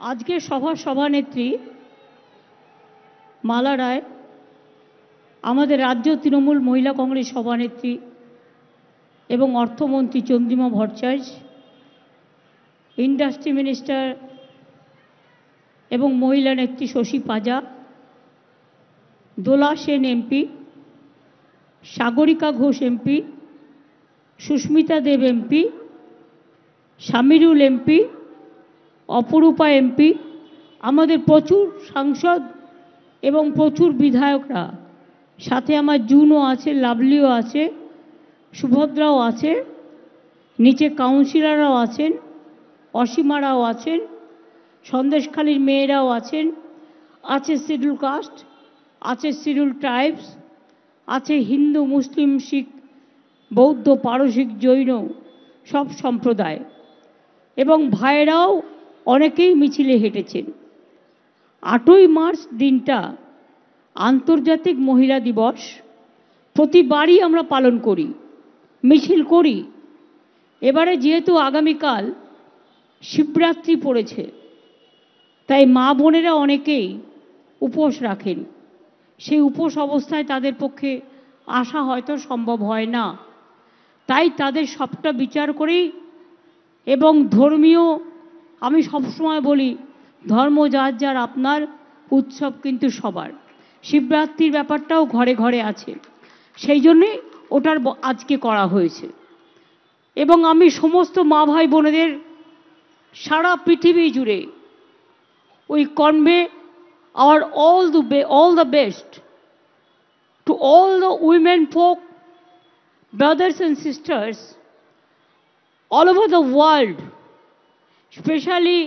আজকে সভার সভানেত্রী মালা রায়, আমাদের রাজ্য তৃণমূল মহিলা কংগ্রেস সভানেত্রী এবং অর্থমন্ত্রী চন্দ্রিমা ভট্টাচার্য, ইন্ডাস্ট্রি মিনিস্টার এবং মহিলা নেত্রী শশী পাজা, দোলা সেন এমপি, সাগরিকা ঘোষ এমপি, সুস্মিতা দেব এমপি, সামিরুল এমপি, অপরূপা এমপি, আমাদের প্রচুর সাংসদ এবং প্রচুর বিধায়করা, সাথে আমার জুনও আছে, লাভলিও আছে, সুভদ্রাও আছে, নিচে কাউন্সিলররাও আছেন, অসীমারাও আছেন, সন্দেশখালীর মেয়েরাও আছেন, আছে শিডিউল কাস্ট, আছে শিডিউল ট্রাইবস, আছে হিন্দু, মুসলিম, শিখ, বৌদ্ধ, পারসিক, জৈন সব সম্প্রদায় এবং ভাইরাও অনেকেই মিছিলে হেঁটেছেন। 8ই মার্চ দিনটা আন্তর্জাতিক মহিলা দিবস, প্রতিবারই আমরা পালন করি, মিছিল করি। এবারে যেহেতু আগামীকাল শিবরাত্রি পড়েছে, তাই মা বোনেরা অনেকেই উপোস রাখেন। সেই উপোস অবস্থায় তাদের পক্ষে আসা হয়তো সম্ভব হয় না, তাই তাদের সবটা বিচার করেই এবং ধর্মীয়, আমি সবসময় বলি ধর্ম যার যার, আপনার উৎসব কিন্তু সবার। শিবরাত্রির ব্যাপারটাও ঘরে ঘরে আছে, সেই জন্যে ওটার আজকে করা হয়েছে। এবং আমি সমস্ত মা ভাই বোনেদের সারা পৃথিবী জুড়ে we convey our all the best to all the women folk, brothers and sisters all over the world, especially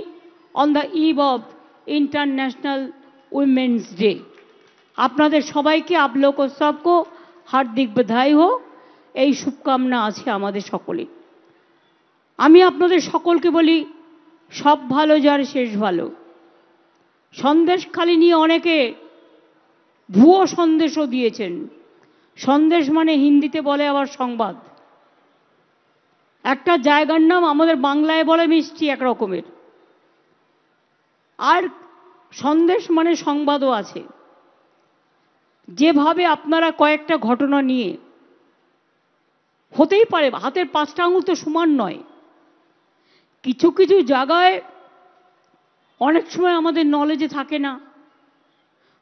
on the eve of International Women's Day. আপনাদের সবাইকে आप लोग को सबको हार्दिक बधाई हो, এই শুভকামনা আছে আমাদের সকলে। আমি আপনাদের সকলকে বলি, সব ভালো যার শেষ ভালো। সন্দেশখালী নিয়ে অনেকে ভুয়ো সন্দেশও দিয়েছেন। সন্দেশ মানে হিন্দিতে বলে আবার সংবাদ। একটা জায়গার নাম আমাদের বাংলায় বলে মিষ্টি এক রকমের, আর সন্দেশ মানে সংবাদও আছে। যেভাবে আপনারা কয়েকটা ঘটনা নিয়ে, হতেই পারে হাতের 5টা আঙুল তো সমান নয়, কিছু কিছু জায়গায় অনেক সময় আমাদের নলেজে থাকে না,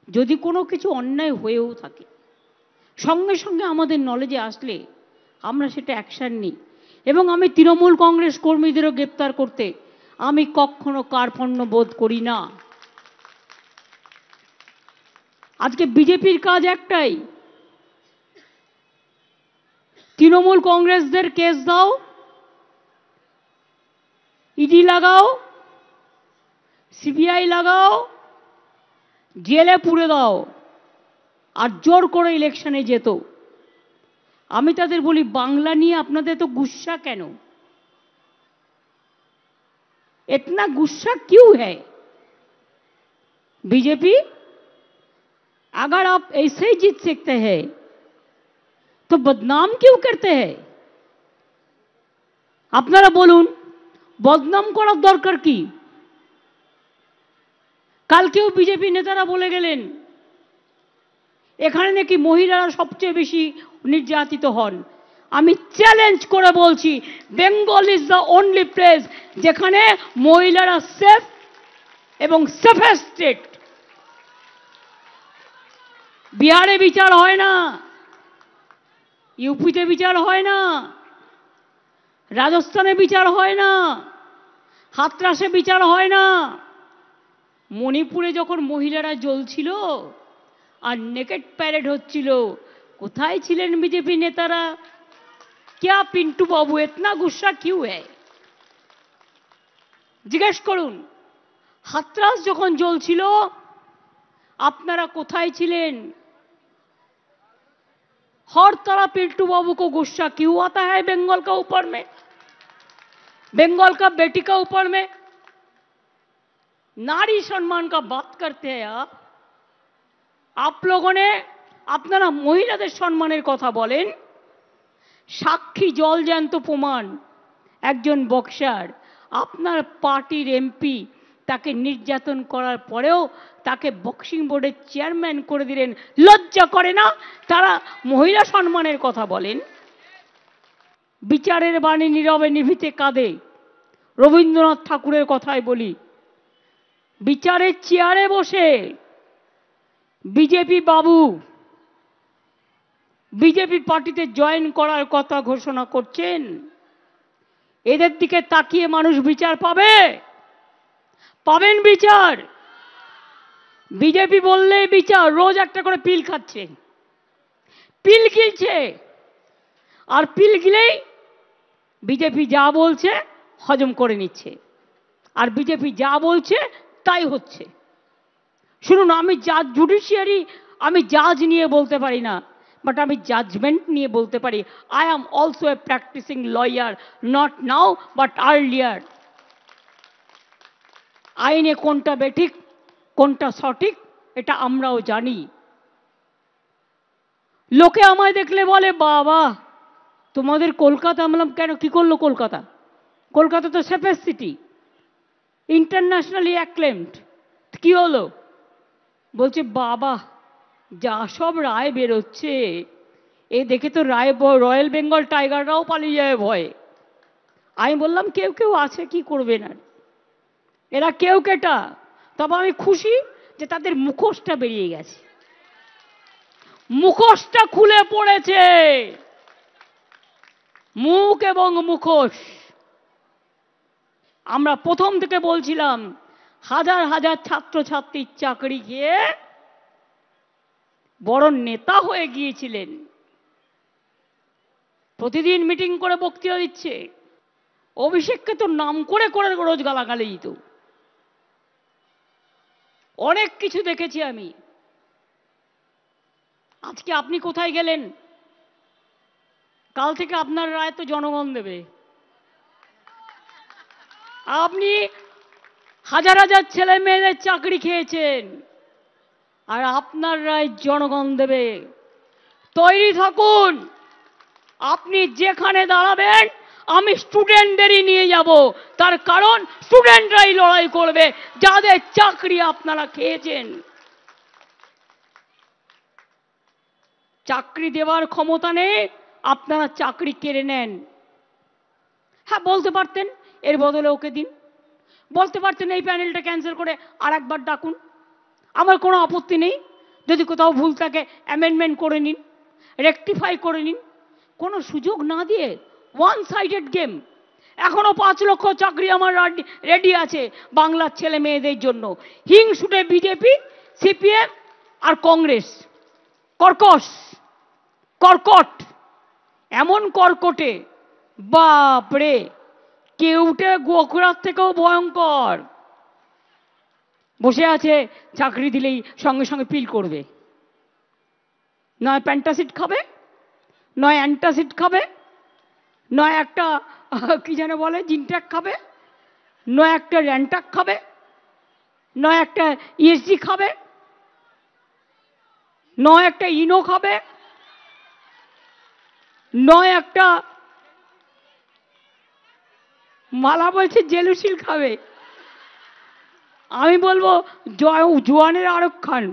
যদি কোনো কিছু অন্যায় হয়েও থাকে সঙ্গে সঙ্গে আমাদের নলেজে আসলে আমরা সেটা অ্যাকশন নিই। এবং আমি তৃণমূল কংগ্রেস কর্মীদেরও গ্রেপ্তার করতে আমি কখনো কার্পণ্য বোধ করি না। আজকে বিজেপির কাজ একটাই, তৃণমূল কংগ্রেসদের কেস দাও, ইডি লাগাও, সিবিআই লাগাও, জেলে পুরে দাও, আর জোর করে ইলেকশনে যেত। আমি তাদের বলি, বাংলা নিয়ে আপনাদের তো গুस्सा কেন? इतना गुस्सा क्यों है? बीजेपी, अगर आप ऐसे ही जीत सकते हैं तो बदनाम क्यों करते हैं? আপনারা বলুন, বদনাম করার দরকার কি? কালকেও বিজেপি নেতারা বলে গেলেন এখানে নাকি মহিলারা সবচেয়ে বেশি নির্যাতিত হন। আমি চ্যালেঞ্জ করে বলছি, Bengal is the only place যেখানে মহিলারা সেফ এবং সেফেস্ট স্টেট। বিহারে বিচার হয় না, ইউপিতে বিচার হয় না, রাজস্থানে বিচার হয় না, হাতরাসে বিচার হয় না। মণিপুরে যখন মহিলারা জ্বলছিল আর নেকেট প্যারেড হচ্ছিল, কোথায় ছিলেন বিজেপি নেতারা? क्या पिंटू बाबू इतना गुस्सा क्यों है? জিজ্ঞেস করুন, হাতরাস যখন জ্বলছিল আপনারা কোথায় ছিলেন? हर तरह पिंटू बाबू को गुस्सा क्यों आता है बंगाल का ऊपर में, बंगाल का बेटी का ऊपर में? नारी सम्मान का बात करते हैं आप लोगों ने, আপনারা মহিলাদের সম্মানের কথা বলেন। সাক্ষী জলজ্যান্ত প্রমাণ, একজন বক্সার, আপনার পার্টির এমপি তাকে নির্যাতন করার পরেও তাকে বক্সিং বোর্ডের চেয়ারম্যান করে দিলেন। লজ্জা করে না? তারা মহিলা সম্মানের কথা বলেন। বিচারের বাণী নীরবে নিভৃতে কাঁদে, রবীন্দ্রনাথ ঠাকুরের কথাই বলি। বিচারের চেয়ারে বসে বিজেপি বাবু বিজেপি পার্টিতে জয়েন করার কথা ঘোষণা করছেন। এদের দিকে তাকিয়ে মানুষ বিচার পাবে? পাবেন বিচার? বিজেপি বললেই বিচার। রোজ একটা করে পিল খাচ্ছে, পিল গিলছে, আর পিল গিলেই বিজেপি যা বলছে হজম করে নিচ্ছে, আর বিজেপি যা বলছে তাই হচ্ছে। শুনুন, আমি জাজ জুডিশিয়ারি, আমি জাজ নিয়ে বলতে পারি না, বাট আমি জাজমেন্ট নিয়ে বলতে পারি। I am also a practising lawyer, not now but earlier. আইনে কোনটা বেঠিক কোনটা সঠিক এটা আমরাও জানি। লোকে আমায় দেখলে বলে, বাবা তোমাদের কলকাতা। আমলাম কেন, কি করলো কলকাতা? কলকাতা তো সেফেস্ট সিটি, ইন্টারন্যাশনালি অ্যাক্লেমড। কি হলো? বলছে বাবা যা সব রায় বেরোচ্ছে, এ দেখে তো রয়্যাল বেঙ্গল টাইগাররাও পালিয়ে যায় ভয়ে। আমি বললাম কেউ কেউ আছে, কি করবে না, এরা কেউ কেটা। তবে আমি খুশি যে তাদের মুখোশটা বেরিয়ে গেছে, মুখোশটা খুলে পড়েছে। মুখ এবং মুখোশ। আমরা প্রথম থেকে বলছিলাম, হাজার হাজার ছাত্রছাত্রীর চাকরি খেয়ে বড় নেতা হয়ে গিয়েছিলেন, প্রতিদিন মিটিং করে বক্তৃতা দিচ্ছে। অভিষেককে তো নাম করে করে রোজ গালাগালি দিত। অনেক কিছু দেখেছি আমি। আজকে আপনি কোথায় গেলেন? কাল থেকে আপনার রায় তো জনগণ দেবে। আপনি হাজার হাজার ছেলে মেয়েদের চাকরি খেয়েছেন, আর আপনার রায় জনগণ দেবে। তৈরি থাকুন। আপনি যেখানে দাঁড়াবেন আমি স্টুডেন্টদেরই নিয়ে যাব, তার কারণ স্টুডেন্টরাই লড়াই করবে যাদের চাকরি আপনারা খেয়েছেন। চাকরি দেওয়ার ক্ষমতা নেই, আপনারা চাকরি কেড়ে নেন। হ্যাঁ, বলতে পারতেন এর বদলে ওকে দিন, বলতে পারতেন এই প্যানেলটা ক্যান্সেল করে আর একবার ডাকুন, আমার কোনো আপত্তি নেই। যদি কোথাও ভুল থাকে অ্যামেন্ডমেন্ট করে নিন, রেকটিফাই করে নিন। কোনো সুযোগ না দিয়ে ওয়ান সাইডেড গেম। এখনো 5 লক্ষ চাকরি আমার রেডি আছে বাংলার ছেলে মেয়েদের জন্য। হিংসুটে বিজেপি, সিপিএম আর কংগ্রেস কর্কশ, কর্কট, এমন কর্কটে বাপরে, কেউটে গোখরার থেকেও ভয়ঙ্কর। বসে আছে, চাকরি দিলেই সঙ্গে সঙ্গে পিল করবে, নয় প্যান্টাসিড খাবে, নয় অ্যান্টাসিড খাবে, নয় একটা কি যেন বলে জিনট্যাক খাবে, নয় একটা র্যান্টাক খাবে, নয় একটা ইএসজি খাবে, নয় একটা ইনো খাবে, নয় একটা মালা বলছে জেলুসিল খাবে। আমি বলবো জোয়ানের আরক খান।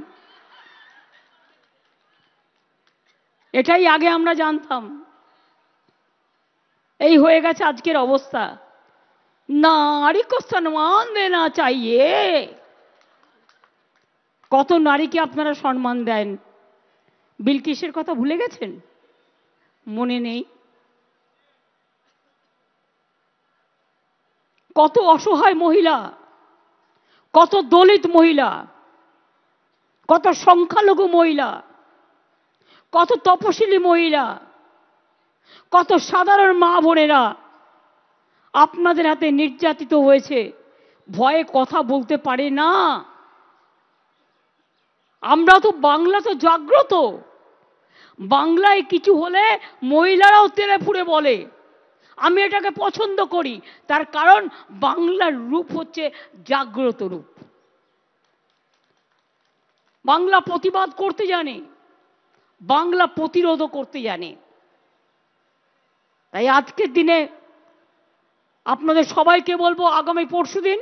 এটাই আগে আমরা জানতাম, এই হয়ে গেছে আজকের অবস্থা। নারী কো সম্মান দেনা চাইয়ে। কত নারীকে আপনারা সম্মান দেন? বিলকিসের কথা ভুলে গেছেন? মনে নেই? কত অসহায় মহিলা, কত দলিত মহিলা, কত সংখ্যালঘু মহিলা, কত তপশিলি মহিলা, কত সাধারণ মা বোনেরা আপনাদের হাতে নির্যাতিত হয়েছে, ভয়ে কথা বলতে পারে না। আমরা তো, বাংলা তো জাগ্রত। বাংলায় কিছু হলে মহিলারাও তেলে ফুড়ে বলে। আমি এটাকে পছন্দ করি, তার কারণ বাংলার রূপ হচ্ছে জাগ্রত রূপ। বাংলা প্রতিবাদ করতে জানে, বাংলা প্রতিরোধও করতে জানে। তাই আজকের দিনে আপনাদের সবাইকে বলবো, আগামী পরশুদিন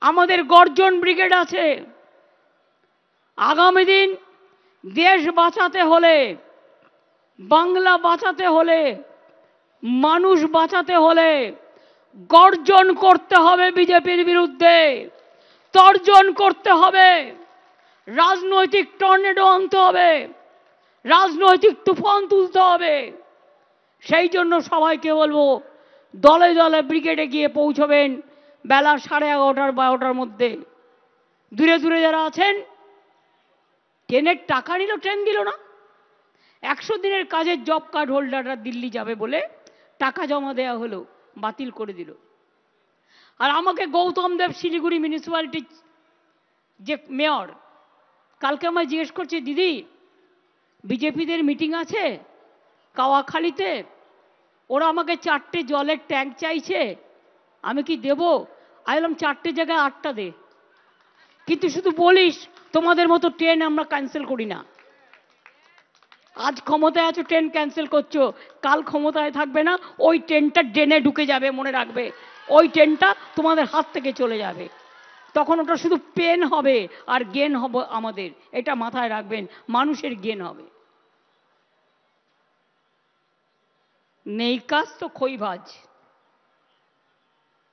আমাদের গর্জন ব্রিগেড আছে। আগামী দিন দেশ বাঁচাতে হলে, বাংলা বাঁচাতে হলে, মানুষ বাঁচাতে হলে গর্জন করতে হবে বিজেপির বিরুদ্ধে, তর্জন করতে হবে, রাজনৈতিক টর্নেডো আনতে হবে, রাজনৈতিক তুফান তুলতে হবে। সেই জন্য সবাইকে বলবো দলে দলে ব্রিগেডে গিয়ে পৌঁছবেন বেলা 11:30 12টার মধ্যে। দূরে দূরে যারা আছেন, ট্রেনের টাকা নিল, ট্রেন দিল না। 100 দিনের কাজের জব কার্ড হোল্ডাররা দিল্লি যাবে বলে টাকা জমা দেওয়া হলো, বাতিল করে দিল। আর আমাকে গৌতম দেব শিলিগুড়ি মিউনিসিপ্যালিটির যে মেয়র কালকে আমায় জিজ্ঞেস করছে, দিদি বিজেপিদের মিটিং আছে কাওয়াখালীতে, ওরা আমাকে 4টে জলের ট্যাঙ্ক চাইছে, আমি কি দেব? আমি বললাম 4টে জায়গায় 8টা দে, কিন্তু শুধু বলিস তোমাদের মতো ট্রেন আমরা ক্যান্সেল করি না। আজ ক্ষমতায় আছো, ট্রেন ক্যান্সেল করছো, কাল ক্ষমতায় থাকবে না, ওই ট্রেনটা ড্রেনে ঢুকে যাবে, মনে রাখবে। ওই ট্রেনটা তোমাদের হাত থেকে চলে যাবে, তখন ওটা শুধু পেন হবে আর গেন হবে আমাদের, এটা মাথায় রাখবেন, মানুষের গেন হবে। নেই কাজ তো খইভাজ।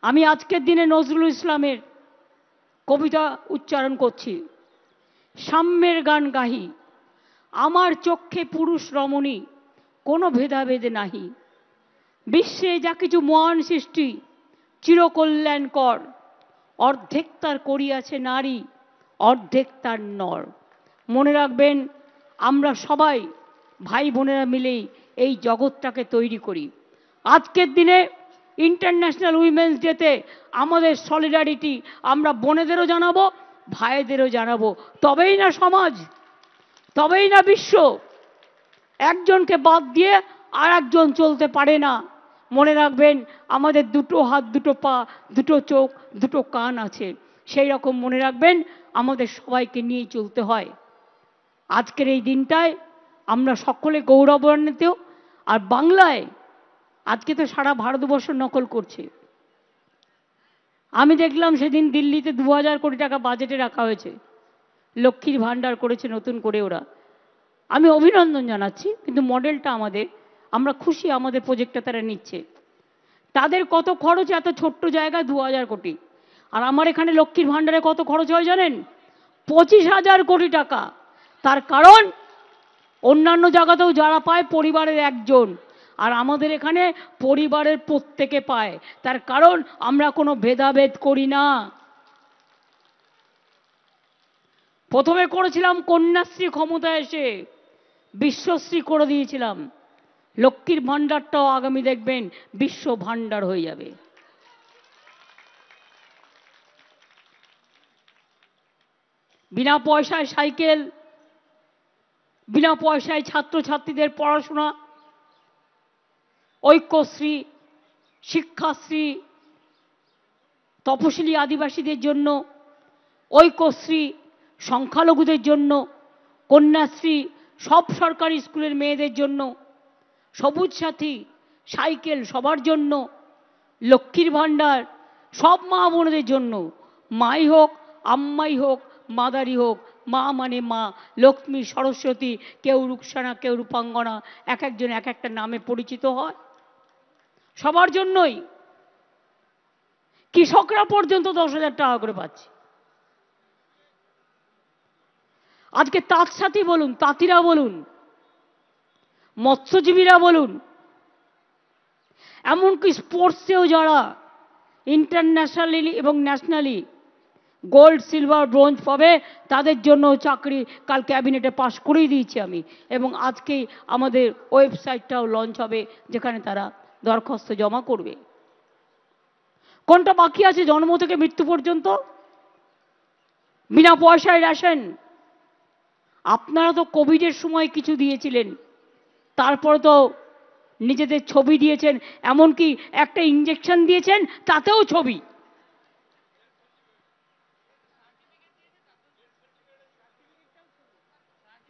আমি আজকের দিনে নজরুল ইসলামের কবিতা উচ্চারণ করছি। সাম্যের গান গাহি, আমার চক্ষে পুরুষ রমণী, কোনো ভেদাভেদ নাহি। বিশ্বে যা কিছু মহান সৃষ্টি চিরকল্যাণকর, অর্ধেক তার করিয়াছে নারী, অর্ধেক তার নর। মনে রাখবেন, আমরা সবাই ভাই বোনেরা মিলেই এই জগৎটাকে তৈরি করি। আজকের দিনে ইন্টারন্যাশনাল উইমেন্স ডেতে আমাদের সলিডারিটি আমরা বোনেদেরও জানাবো, ভাইদেরও জানাবো, তবেই না সমাজ, তবেই না বিশ্ব। একজনকে বাদ দিয়ে আর একজন চলতে পারে না। মনে রাখবেন, আমাদের দুটো হাত, দুটো পা, দুটো চোখ, দুটো কান আছে, সেই রকম মনে রাখবেন আমাদের সবাইকে নিয়েই চলতে হয়। আজকের এই দিনটায় আমরা সকলে গৌরবান্বিত। আর বাংলায় আজকে তো সারা ভারতবর্ষ নকল করছে। আমি দেখলাম সেদিন দিল্লিতে 2000 কোটি টাকা বাজেটে রাখা হয়েছে, লক্ষ্মীর ভাণ্ডার করেছে নতুন করে ওরা। আমি অভিনন্দন জানাচ্ছি, কিন্তু মডেলটা আমাদের, আমরা খুশি আমাদের প্রজেক্টটা তারা নিচ্ছে। তাদের কত খরচ এত ছোট্ট জায়গায় 2000 কোটি, আর আমার এখানে লক্ষ্মীর ভাণ্ডারে কত খরচ হয় জানেন? 25,000 কোটি টাকা। তার কারণ অন্যান্য জায়গাতেও যারা পায় পরিবারের একজন, আর আমাদের এখানে পরিবারের প্রত্যেকে পায়। তার কারণ আমরা কোনো ভেদাভেদ করি না। প্রথমে করেছিলাম কন্যাশ্রী, ক্ষমতায় এসে বিশ্বশ্রী করে দিয়েছিলাম। লক্ষ্মীর ভাণ্ডারটাও আগামী দেখবেন বিশ্ব ভাণ্ডার হয়ে যাবে। বিনা পয়সায় সাইকেল, বিনা পয়সায় ছাত্রছাত্রীদের পড়াশোনা, ঐক্যশ্রী, শিক্ষাশ্রী, তপশিলি আদিবাসীদের জন্য ঐক্যশ্রী, সংখ্যালঘুদের জন্য কন্যাশ্রী, সব সরকারি স্কুলের মেয়েদের জন্য সবুজ সাথী, সাইকেল সবার জন্য, লক্ষ্মীর ভাণ্ডার সব মা বোনদের জন্য। মাই হোক, আম্মাই হোক, মাদারি হোক, মা মানে মা, লক্ষ্মী, সরস্বতী, কেউ রুকসানা, কেউ রূপাঙ্গনা, এক একজন এক একটা নামে পরিচিত হয়, সবার জন্যই। কৃষকরা পর্যন্ত 10,000 টাকা করে পাচ্ছে। আজকে তাঁত সাথী বলুন, তাঁতিরা বলুন, মৎস্যজীবীরা বলুন, এমনকি স্পোর্টসেও যারা ইন্টারন্যাশনালি এবং ন্যাশনালি গোল্ড, সিলভার, ব্রোঞ্জ পাবে, তাদের জন্য চাকরি কাল ক্যাবিনেটে পাশ করেই দিয়েছি আমি, এবং আজকেই আমাদের ওয়েবসাইটটাও লঞ্চ হবে যেখানে তারা দরখাস্ত জমা করবে। কোনটা বাকি আছে? জন্ম থেকে মৃত্যু পর্যন্ত বিনা পয়সায় রেশন। আপনারা তো কোভিডের সময় কিছু দিয়েছিলেন, তারপরে তো নিজেদের ছবি দিয়েছেন, এমনকি একটা ইঞ্জেকশন দিয়েছেন, তাতেও ছবি।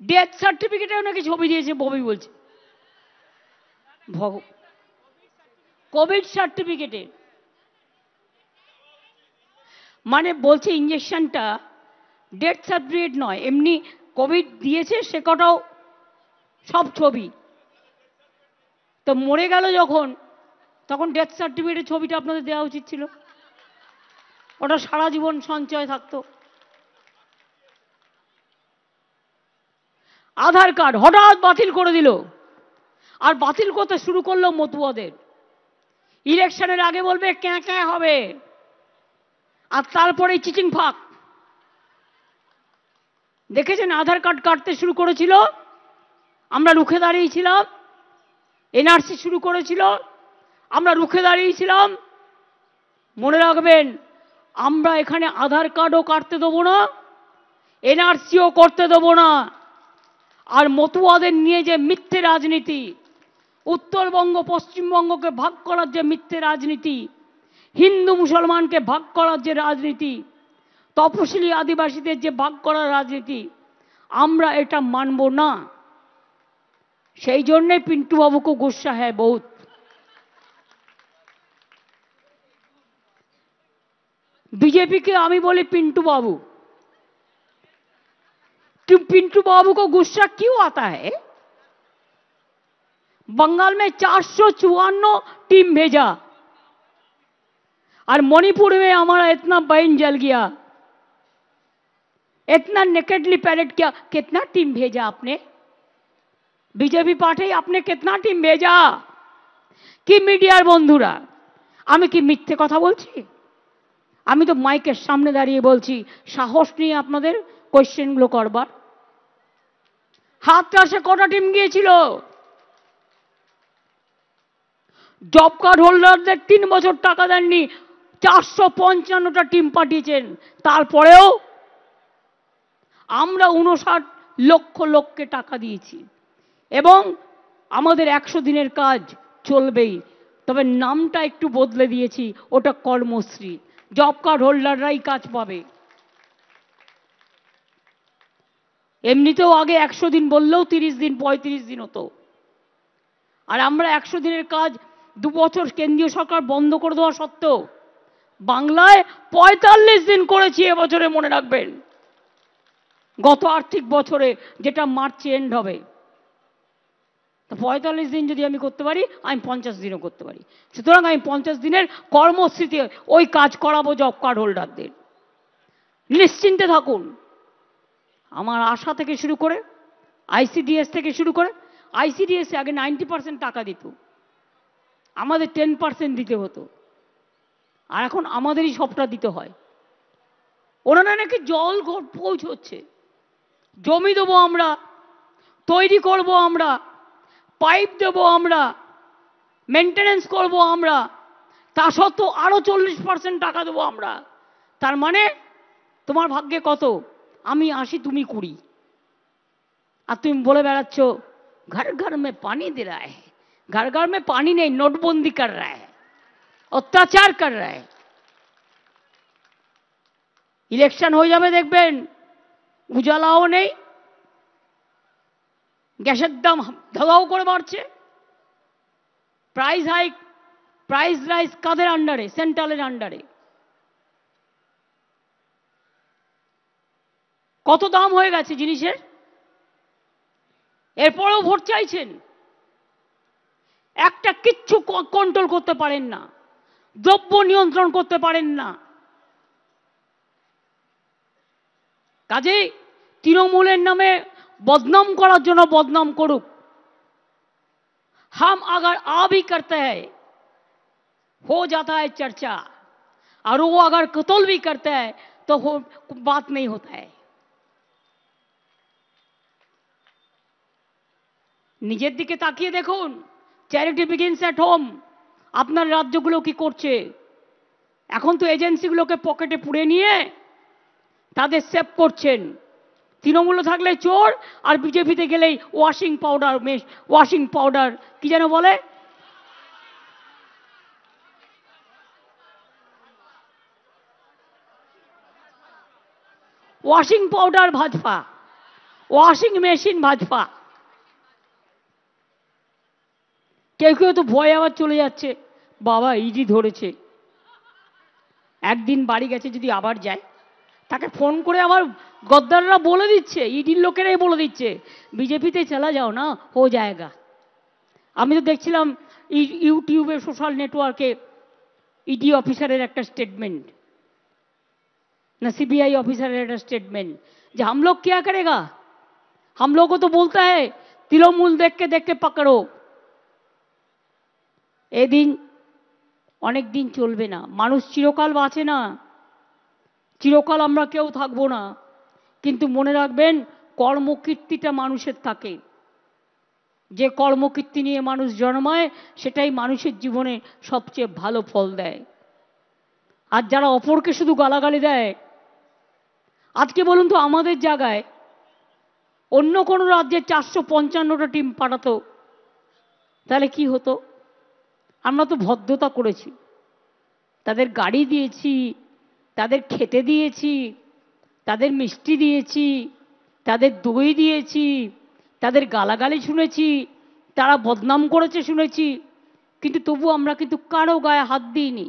ডেথ সার্টিফিকেটেও নাকি ছবি দিয়েছে, ববি বলছে। কোভিড সার্টিফিকেটে মানে বলছে ইঞ্জেকশনটা ডেথ সার্টিফিকেট নয়, এমনি কোভিড দিয়েছে সে কটাও সব ছবি। তো মরে গেল যখন, তখন ডেথ সার্টিফিকেটের ছবিটা আপনাদের দেওয়া উচিত ছিল, ওটা সারা জীবন সঞ্চয় থাকতো। আধার কার্ড হঠাৎ বাতিল করে দিল, আর বাতিল করতে শুরু করলো মতুয়াদের। ইলেকশনের আগে বলবে ক্যাঁ ক্যাঁ হবে, আর তারপরে চিচিং ফাঁক। দেখেছেন আধার কার্ড কাটতে শুরু করেছিল, আমরা রুখে দাঁড়িয়েছিলাম। এনআরসি শুরু করেছিল, আমরা রুখে দাঁড়িয়েছিলাম। মনে রাখবেন, আমরা এখানে আধার কার্ডও কাটতে দেবো না, এনআরসিও করতে দেবো না। আর মতুয়াদের নিয়ে যে মিথ্যে রাজনীতি, উত্তরবঙ্গ পশ্চিমবঙ্গকে ভাগ করার যে মিথ্যে রাজনীতি, হিন্দু মুসলমানকে ভাগ করার যে রাজনীতি, তপশিলি আদিবাসীদের যে ভাগ করার রাজনীতি, আমরা এটা মানব না। সেই জন্যে পিন্টু বাবুকে গুस्सा है बहुत। बीजेपी के आमी बोली पिंटू बाबू, पिंटू बाबू को गुस्सा क्यों आता है? बंगाल में 454 टीम भेजा, और मणिपुर में हमारा इतना बहन जल गया, इतना नेकेडली पैरेड किया। कितना टीम भेजा आपने? बीजेपी पार्टी आपने कितना टीम भेजा? कि मीडियार बंधुरा আমি কি মিথ্যে কথা বলছি? আমি তো মাইকের সামনে দাঁড়িয়ে বলছি, সাহস নিয়ে আপনাদের কোশ্চেনগুলো করবার। হাতরাসে কটা টিম গিয়েছিল? জব কার্ড হোল্ডারদের 3 বছর টাকা দেননি, 455টা টিম পাঠিয়েছেন। তারপরেও আমরা 59 লক্ষ লোককে টাকা দিয়েছি, এবং আমাদের 100 দিনের কাজ চলবেই। তবে নামটা একটু বদলে দিয়েছি, ওটা কর্মশ্রী। জব কার্ড হোল্ডাররাই কাজ পাবে। এমনিতেও আগে 100 দিন বললেও 30 দিন 35 দিন হতো, আর আমরা 100 দিনের কাজ 2 বছর কেন্দ্রীয় সরকার বন্ধ করে দেওয়া সত্ত্বেও বাংলায় 45 দিন করেছি এবছরে, মনে রাখবেন। গত আর্থিক বছরে, যেটা মার্চে এন্ড হবে। তো 45 দিন যদি আমি করতে পারি, আমি 50 দিনও করতে পারি। সুতরাং আমি 50 দিনের কর্মসূচিতে ওই কাজ করাবো জব কার্ড হোল্ডারদের। নিশ্চিন্তে থাকুন। আমার আশা থেকে শুরু করে, আইসিডিএস থেকে শুরু করে, আইসিডিএস আগে 90% টাকা দিত, আমাদের 10% দিতে হতো, আর এখন আমাদেরই সবটা দিতে হয়। ওনারা নাকি জল পৌঁছচ্ছে, জমি দেবো আমরা, তৈরি করব আমরা, পাইপ দেবো আমরা, মেনটেনেন্স করব আমরা, তা সত্ত্বেও আরো 40% টাকা দেবো আমরা। তার মানে তোমার ভাগ্যে কত? আমি 80, তুমি 20, আর তুমি বলে বেড়াচ্ছ घर घर में पानी दे रहा है। घर घर में पानी नहीं, नोटबंदी कर रहा है, अत्याचार कर रहा है। ইলেকশন হয়ে যাবে, দেখবেন উজালাও নেই, গ্যাসের দাম ধাগাও করে বাড়ছে, প্রাইস হাইক, প্রাইস রাইজ কাদের আন্ডারে? সেন্ট্রালের আন্ডারে। কত দাম হয়ে গেছে জিনিসের, এরপরেও ভোট চাইছেন। একটা কিচ্ছু কন্ট্রোল করতে পারেন না, দ্রব্য নিয়ন্ত্রণ করতে পারেন না। কাজেই তৃণমূলের নামে বদনাম করার জন্য বদনাম করুক। हम अगर आ भी करते हैं हो जाता है चर्चा, और वो अगर कत्ल भी करते हैं तो बात नहीं होता है। নিজের দিকে তাকিয়ে দেখুন, চ্যারিটি বিগিনস অ্যাট হোম। আপনার রাজ্যগুলো কি করছে? এখন তো এজেন্সিগুলোকে পকেটে পুড়ে নিয়ে তাদের সেভ করছেন। তৃণমূল থাকলে চোর, আর বিজেপিতে গেলেই ওয়াশিং পাউডার, ওয়াশিং পাউডার কি যেন বলে, washing powder Bhajpa, washing machine Bhajpa. কেউ কেউ তো ভয় আবার চলে যাচ্ছে, বাবা ইডি ধরেছে। একদিন বাড়ি গেছে যদি আবার যায়, তাকে ফোন করে আবার গদ্দাররা বলে দিচ্ছে, ইডির লোকেরাই বলে দিচ্ছে বিজেপিতে চলা যাও না, হো জায়গা। আমি তো দেখছিলাম ইউটিউবে, সোশ্যাল নেটওয়ার্কে ইডি অফিসারের একটা স্টেটমেন্ট, ना सीबीआई ऑफिसर का स्टेटमेंट, जो हम लोग क्या करेगा, हम लोग को तो बोलता है तृणमूल देख के पकड़ो। ए दिन अनेक दिन चलबे ना, मानुष चिरकाल बाँचे ना, चिरकाल आमरा केउ थाकबो ना, किन्तु मने राखबेन कर्मकीर्तिटा मानुषेर थाके, जे कर्मकीर्ति निये मानुष जन्माय सेटाई मानुषेर जीवने सबचेये भालो फल देय। আর যারা অপরকে শুধু গালাগালি দেয়, আজকে বলুন তো আমাদের জায়গায় অন্য কোনো রাজ্যে 455টা টিম পাঠাতো, তাহলে কি হতো? আমরা তো ভদ্রতা করেছি, তাদের গাড়ি দিয়েছি, তাদের খেতে দিয়েছি, তাদের মিষ্টি দিয়েছি, তাদের দই দিয়েছি, তাদের গালাগালি শুনেছি, তারা বদনাম করেছে শুনেছি, কিন্তু তবু আমরা কিন্তু কারো গায়ে হাত দিইনি।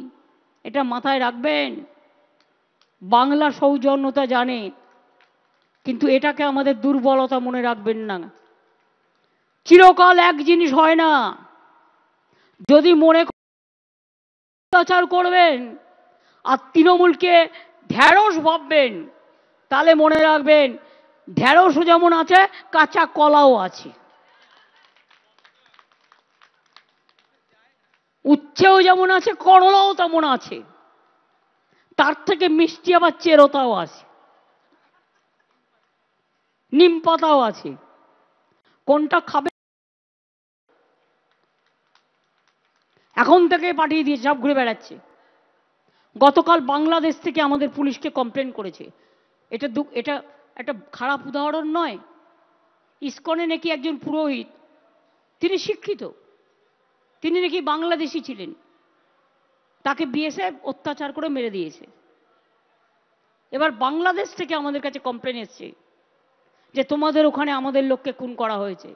এটা মাথায় রাখবেন। বাংলা সৌজন্যতা জানে, কিন্তু এটাকে আমাদের দুর্বলতা মনে রাখবেন না। চিরকাল এক জিনিস হয় না। যদি মনে অত্যাচার করবেন আর তৃণমূলকে ঢ্যাঁড়স ভাববেন, তাহলে মনে রাখবেন ঢ্যাঁড়সও যেমন আছে, কাঁচা কলাও আছে, উচ্ছেও যেমন আছে, করলাও তেমন আছে, তার থেকে মিষ্টি আবার চেরোতাও আছে, নিম পাতাও আছে। কোনটা খাবে? এখন থেকে পাঠিয়ে দিয়েছে, সব ঘুরে বেড়াচ্ছে। গতকাল বাংলাদেশ থেকে আমাদের পুলিশকে কমপ্লেন করেছে। এটা একটা খারাপ উদাহরণ নয়। ইসকনে নাকি একজন পুরোহিত, তিনি শিক্ষিত, তিনি নাকি বাংলাদেশি ছিলেন, তাকে বিএসএফ অত্যাচার করে মেরে দিয়েছে। এবার বাংলাদেশ থেকে আমাদের কাছে কমপ্লেন এসছে যে তোমাদের ওখানে আমাদের লোককে খুন করা হয়েছে।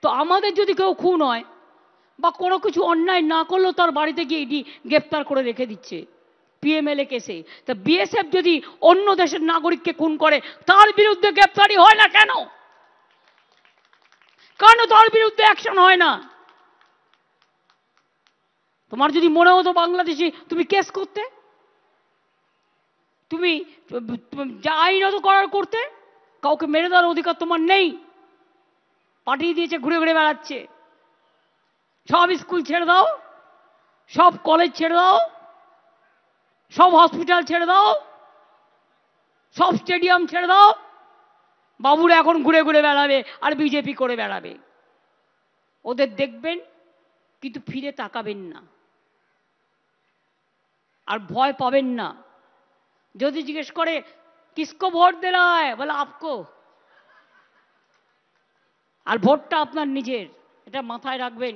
তো আমাদের যদি কেউ খুন হয় বা কোনো কিছু অন্যায় না করলেও তার বাড়িতে গিয়ে ইডি গ্রেপ্তার করে রেখে দিচ্ছে পিএমএলএ কেসে। তা বিএসএফ যদি অন্য দেশের নাগরিককে খুন করে, তার বিরুদ্ধে গ্রেপ্তারি হয় না কেন? কেন তার বিরুদ্ধে অ্যাকশন হয় না? তোমার যদি মনে হতো বাংলাদেশি, তুমি কেস করতে, তুমি যা আইনত করার করতে। কাউকে মেরে দেওয়ার অধিকার তোমার নেই। পাঠিয়ে দিয়েছে, ঘুরে ঘুরে বেড়াচ্ছে। সব স্কুল ছেড়ে দাও, সব কলেজ ছেড়ে দাও, সব হসপিটাল ছেড়ে দাও, সব স্টেডিয়াম ছেড়ে দাও। বাবুরা এখন ঘুরে ঘুরে বেড়াবে আর বিজেপি করে বেড়াবে। ওদের দেখবেন কিন্তু ফিরে তাকাবেন না, আর ভয় পাবেন না। যদি জিজ্ঞেস করে কিসকো ভোট দেনা হয়, বলে আপকো। আর ভোটটা আপনার নিজের, এটা মাথায় রাখবেন।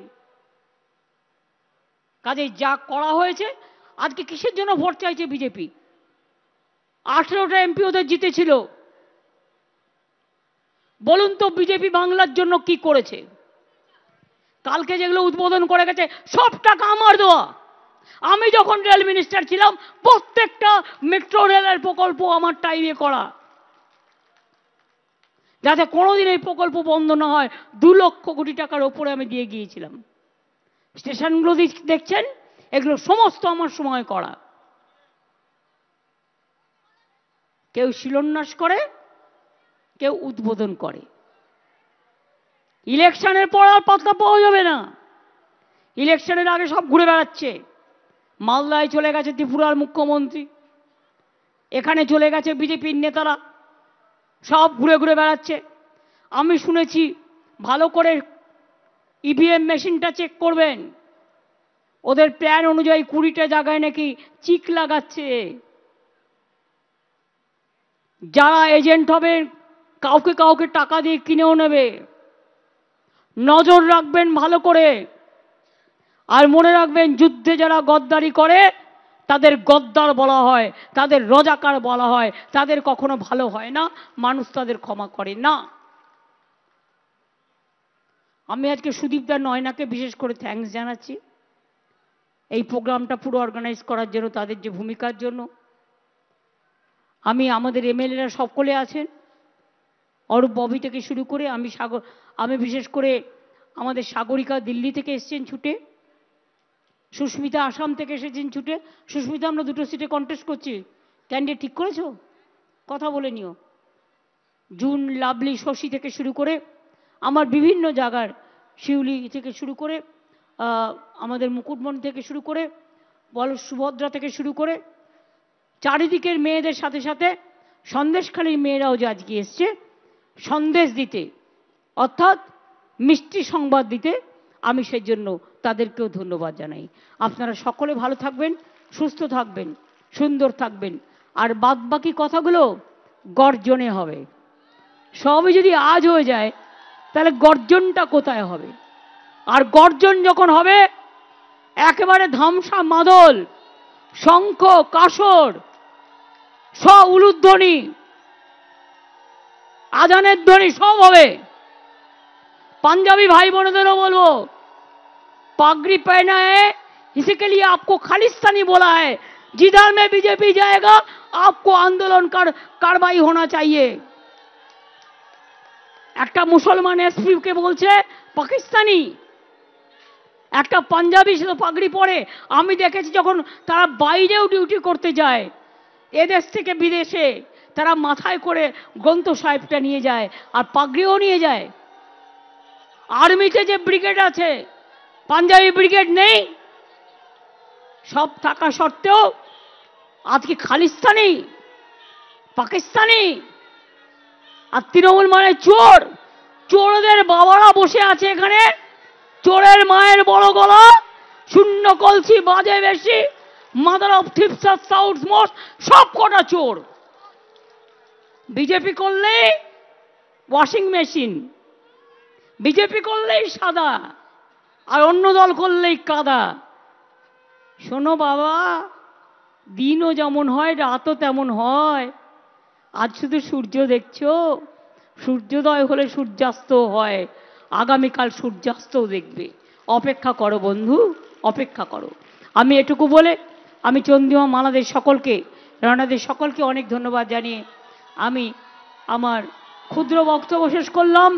কাজেই যা করা হয়েছে, আজকে কিসের জন্য ভোট চাইছে বিজেপি? 18টা এমপি ওদের জিতেছিল। বলুন তো বিজেপি বাংলার জন্য কি করেছে? কালকে যেগুলো উদ্বোধন করে গেছে সব টাকা আমার দেওয়া। আমি যখন রেল মিনিস্টার ছিলাম প্রত্যেকটা মেট্রো রেলের প্রকল্প আমার টাইমে করা, যাতে কোনোদিন এই প্রকল্প বন্ধ না হয়। 2 লক্ষ কোটি টাকার ওপরে আমি দিয়ে গিয়েছিলাম। স্টেশনগুলো দেখছেন, এগুলো সমস্ত আমার সময় করা। কেউ শিলান্যাস করে, কেউ উদ্বোধন করে। ইলেকশনের পর আর পাত্তা পাওয়া যাবে না। ইলেকশনের আগে সব ঘুরে বেড়াচ্ছে। মালদায় চলে গেছে ত্রিপুরার মুখ্যমন্ত্রী, এখানে চলে গেছে বিজেপির নেতারা, সব ঘুরে ঘুরে বেড়াচ্ছে। আমি শুনেছি ভালো করে ইভিএম মেশিনটা চেক করবেন। ওদের প্ল্যান অনুযায়ী 20টা জায়গায় নাকি চিক লাগাচ্ছে। যারা এজেন্ট হবে কাউকে কাউকে টাকা দিয়ে কিনেও নেবে। নজর রাখবেন ভালো করে। আর মনে রাখবেন, যুদ্ধে যারা গদ্দারি করে তাদের গদ্দার বলা হয়, তাদের রজাকার বলা হয়, তাদের কখনো ভালো হয় না, মানুষ তাদের ক্ষমা করে না। আমি আজকে সুদীপদা নয়নাকে বিশেষ করে থ্যাঙ্কস জানাচ্ছি। এই প্রোগ্রামটা পুরো অর্গানাইজ করার জন্য, তাদের যে ভূমিকার জন্য। আমি আমাদের এমএলএরা সকলে আছেন, অরূপ ববি থেকে শুরু করে আমি বিশেষ করে আমাদের সাগরিকা দিল্লি থেকে এসেছেন ছুটে, সুস্মিতা আসাম থেকে এসেছেন ছুটে। সুস্মিতা, আমরা দুটো সিটে কন্টেস্ট করছি, ক্যান্ডিডেট ঠিক করেছো? কথা বলে নিও। জুন, লাভলি, শশী থেকে শুরু করে আমার বিভিন্ন জায়গার, শিউলি থেকে শুরু করে আমাদের মুকুটমণি থেকে শুরু করে বল, সুভদ্রা থেকে শুরু করে চারিদিকের মেয়েদের সাথে সাথে সন্দেশখালীর মেয়েরাও যে আজকে এসছে সন্দেশ দিতে, অর্থাৎ মিষ্টি সংবাদ দিতে, আমি সেই জন্য তাদেরকেও ধন্যবাদ জানাই। আপনারা সকলে ভালো থাকবেন, সুস্থ থাকবেন, সুন্দর থাকবেন। আর বাদবাকি কথাগুলো গর্জনে হবে। সবই যদি আজ হয়ে যায় তাহলে গর্জনটা কোথায় হবে? আর গর্জন যখন হবে একেবারে ধামসা মাদল, শঙ্খ, কাসর, উলুধ্বনি, আজানের ধ্বনি সব হবে। पंजाबी भाई बहनों बोलो, पागड़ी पहना है इसी के लिए आपको खालिस्तानी बोला है। जिधर में बीजेपी जाएगा आपको आंदोलन कार्रवाई होना चाहिए। একটা মুসলমান এসপি কে বলছে পাকিস্তানি, একটা পাঞ্জাবি সে তো পাগড়ি পরে। আমি দেখেছি যখন তারা বাইরেও ডিউটি করতে যায়, এদেশ থেকে বিদেশে, তারা মাথায় করে গ্রন্থ সাহেবটা নিয়ে যায় আর পাগড়িও নিয়ে যায়। আর্মিতে যে ব্রিগেড আছে, পাঞ্জাবি ব্রিগেড নেই, সব থাকা সত্ত্বেও আজকে খালিস্তানি, পাকিস্তানি আর তৃণমূল মানে চোর। চোরদের বাবারা বসে আছে এখানে, চোরের মায়ের বড় গলা, শূন্য কলসি বাজে বেশি, মাদার অফ থিপস আর সাউথ মোস্ট, সব কটা চোর। বিজেপি করলেই ওয়াশিং মেশিন, বিজেপি করলেই সাদা, আর অন্য দল করলেই কাদা। শোনো বাবা, দিনও যেমন হয় রাতও তেমন হয়। আজ শুধু সূর্য দেখছো, সূর্যোদয় হলে সূর্যাস্ত হয়, আগামীকাল সূর্যাস্তও দেখবে। অপেক্ষা করো বন্ধু, অপেক্ষা করো। আমি এটুকু বলে আমি চন্দ্রিমা মালাদের সকলকে, রানাদের সকলকে অনেক ধন্যবাদ জানিয়ে আমি আমার ক্ষুদ্র বক্তব্য শেষ করলাম।